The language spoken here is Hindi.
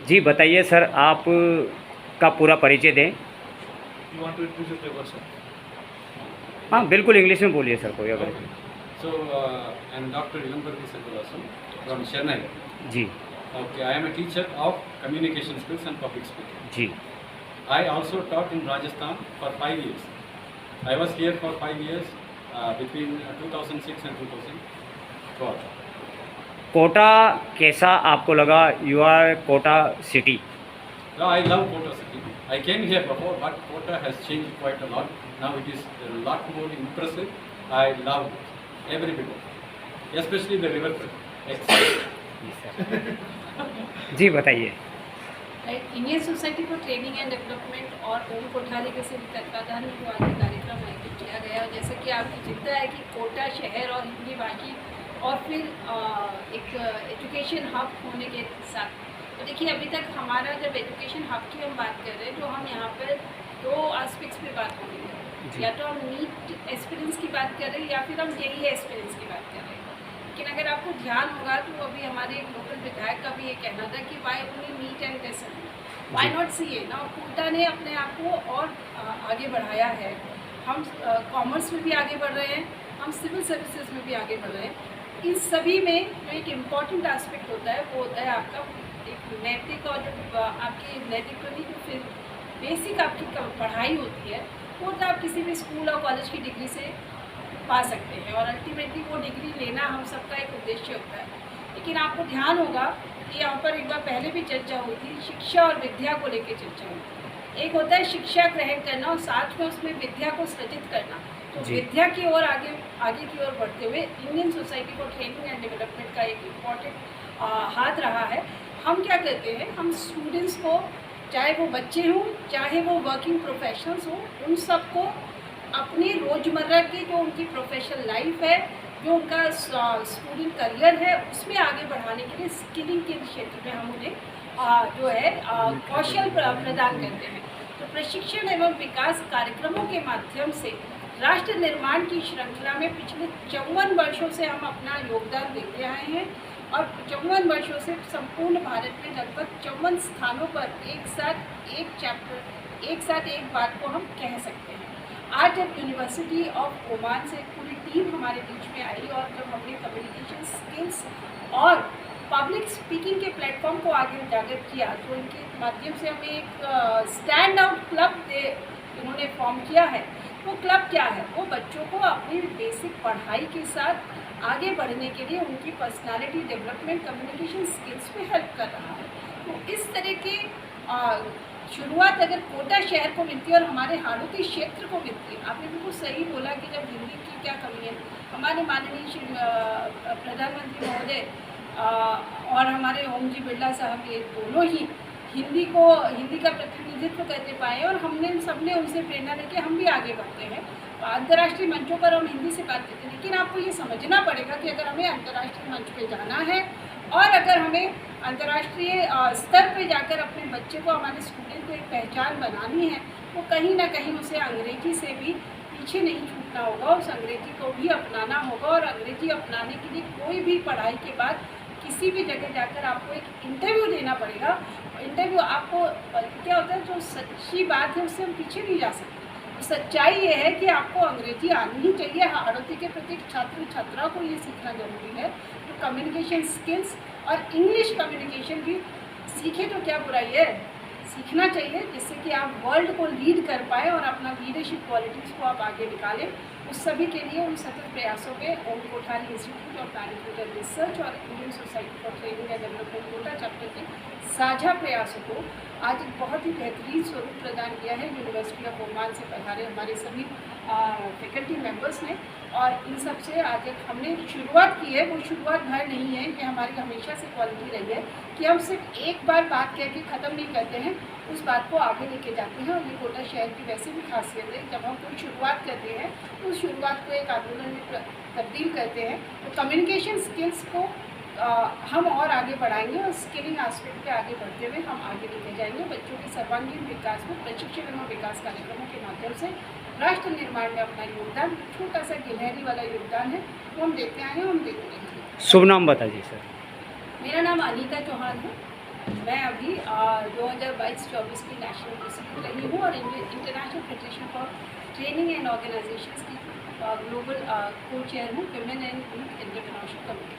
जी बताइए सर, आप का पूरा परिचय दें। You want to introduce your person? हाँ बिल्कुल, इंग्लिश में बोलिए सर, कोई अगर। Okay. So, I'm Dr. Ilambardi Selvalasam from Chennai. Ji Okay, I am a teacher of communication skills and public speaking. Ji I also taught in Rajasthan for 5 years. I was here for 5 years between 2006 and 2012. Kota कैसा आपको लगा? You are Kota city. Now, I love Kota city. I came here before, but Kota has changed quite a lot. Now it is a lot more impressive. I love every bit of it, especially the riverfront. जी बताइए। Indian society for training and development और ओम कोठारी के से तत्वाधान में जो आज ये कार्यक्रम आयोजित किया गया और जैसे कि आपकी चिंता है कि कोटा शहर और हिंदी भाषी और फिर एक एजुकेशन हब होने के साथ, तो देखिए अभी तक हमारा जब एजुकेशन हब की हम बात कर रहे हैं तो हम यहाँ पर दो एस्पेक्ट्स पे बात हो रही है, या तो हम नीट एक्सपीरियंस की बात कर रहे हैं या फिर हम जेईई एक्सपीरियंस की बात कर रहे हैं। लेकिन अगर आपको ध्यान होगा तो अभी हमारे एक लोकल विधायक का भी ये कहना था कि why only NEET and test, why not CA ना। कोटा ने अपने आप को और आगे बढ़ाया है। हम कॉमर्स में भी आगे बढ़ रहे हैं, हम सिविल सर्विसेज में भी आगे बढ़ रहे हैं। इन सभी में जो एक इम्पॉर्टेंट एस्पेक्ट होता है वो होता है आपका एक नैतिक, और जब आपकी नैतिक तो नहीं तो फिर बेसिक आपकी पढ़ाई होती है वो तो आप किसी भी स्कूल और कॉलेज की डिग्री से पा सकते हैं और अल्टीमेटली वो डिग्री लेना हम सबका एक उद्देश्य होता है। लेकिन आपको ध्यान होगा कि यहाँ पर एक बार पहले भी चर्चा हुई थी, शिक्षा और विद्या को लेकर चर्चा हुई थी। एक होता है शिक्षा ग्रहण करना और साथ में उसमें विद्या को सृजित करना। तो विद्या की ओर आगे की ओर बढ़ते हुए Indian society for training and development का एक इम्पॉर्टेंट हाथ रहा है। हम क्या करते हैं, हम स्टूडेंट्स को, चाहे वो बच्चे हों चाहे वो वर्किंग प्रोफेशनल्स हों, उन सबको अपनी रोज़मर्रा की जो उनकी प्रोफेशनल लाइफ है, जो उनका स्टूडेंट करियर है, उसमें आगे बढ़ाने के लिए स्किलिंग के क्षेत्र में हम उन्हें जो है कौशल प्रदान करते हैं। तो प्रशिक्षण एवं विकास कार्यक्रमों के माध्यम से राष्ट्र निर्माण की श्रृंखला में पिछले 54 वर्षों से हम अपना योगदान देते आए हैं और 54 वर्षों से संपूर्ण भारत में लगभग 54 स्थानों पर एक साथ एक बात को हम कह सकते हैं। आज जब यूनिवर्सिटी ऑफ ओमान से पूरी टीम हमारे बीच में आई और जब हमने कम्युनिकेशन स्किल्स और पब्लिक स्पीकिंग के प्लेटफॉर्म को आगे उजागर किया तो इनके माध्यम से हमें एक स्टैंड आउट क्लब इन्होंने फॉर्म किया है। वो क्लब क्या है, वो बच्चों को अपनी बेसिक पढ़ाई के साथ आगे बढ़ने के लिए उनकी पर्सनालिटी डेवलपमेंट, कम्युनिकेशन स्किल्स में हेल्प कर रहा है। तो इस तरह के शुरुआत अगर कोटा शहर को मिलती है और हमारे हाड़ौती क्षेत्र को मिलती है। आपने बिल्कुल सही बोला कि जब हिंदी की क्या कमी है, हमारे माननीय प्रधानमंत्री महोदय और हमारे ओम जी बिरला साहब ये दोनों ही हिंदी का प्रतिनिधित्व करते पाए और सबने उनसे प्रेरणा लेके हम भी आगे बढ़ते हैं। अंतर्राष्ट्रीय मंचों पर हम हिंदी से बात करते हैं, लेकिन आपको ये समझना पड़ेगा कि अगर हमें अंतर्राष्ट्रीय मंच पे जाना है और अगर हमें अंतर्राष्ट्रीय स्तर पे जाकर अपने बच्चे को, हमारे स्टूडेंट को एक पहचान बनानी है, तो कहीं ना कहीं उसे अंग्रेजी से भी पीछे नहीं छूटना होगा, उस अंग्रेजी को भी अपनाना होगा। और अंग्रेजी अपनाने के लिए कोई भी पढ़ाई के बाद किसी भी जगह जाकर आपको एक इंटरव्यू देना पड़ेगा। इंटरव्यू आपको क्या होता है, जो सच्ची बात है उससे हम पीछे नहीं जा सकते। सच्चाई ये है कि आपको अंग्रेजी आनी ही चाहिए। हाड़ौती के प्रत्येक छात्र छात्रा को ये सीखना जरूरी है। तो कम्युनिकेशन स्किल्स और इंग्लिश कम्युनिकेशन भी सीखे तो क्या बुराई है, सीखना चाहिए, जिससे कि आप वर्ल्ड को लीड कर पाए और अपना लीडरशिप क्वालिटीज़ को आप आगे निकालें। उस सभी के लिए उन सतत प्रयासों में Om Kothari institute of management and research और Indian society for training and development Kota chapter के साझा प्रयासों को आज एक बहुत ही बेहतरीन स्वरूप प्रदान किया है यूनिवर्सिटी ऑफ ओमान से पधारे हमारे सभी फैकल्टी मेंबर्स ने। और इन सब से आज एक हमने शुरुआत की है, वो शुरुआत भर नहीं है कि हमारी हमेशा से क्वालिटी रही है कि हम सिर्फ एक बार बात कह के ख़त्म नहीं करते हैं, उस बात को आगे लेके जाते हैं। और ये कोटा शहर की वैसे भी खासियत है, जब हम कोई शुरुआत करते हैं तो उस शुरुआत को एक आंदोलन में तब्दील करते हैं। तो कम्युनिकेशन स्किल्स को हम और आगे बढ़ाएंगे और स्किलिंग एस्पेक्ट पे आगे बढ़ते हुए हम आगे लेके जाएंगे। बच्चों के सर्वांगीण विकास में प्रशिक्षण एवं विकास कार्यक्रमों के माध्यम से राष्ट्र निर्माण में अपना योगदान, छोटा सा गिलहरी वाला योगदान है, वो हम देते आए हैं, हम देते रहेंगे। शुभ नाम बताइए सर। मेरा नाम अनीता चौहान है। मैं अभी 2022-24 की नेशनल प्रेसिडेंट रही हूँ और international federation for training and organisations की ग्लोबल को चेयर हूँ women and youth international committee.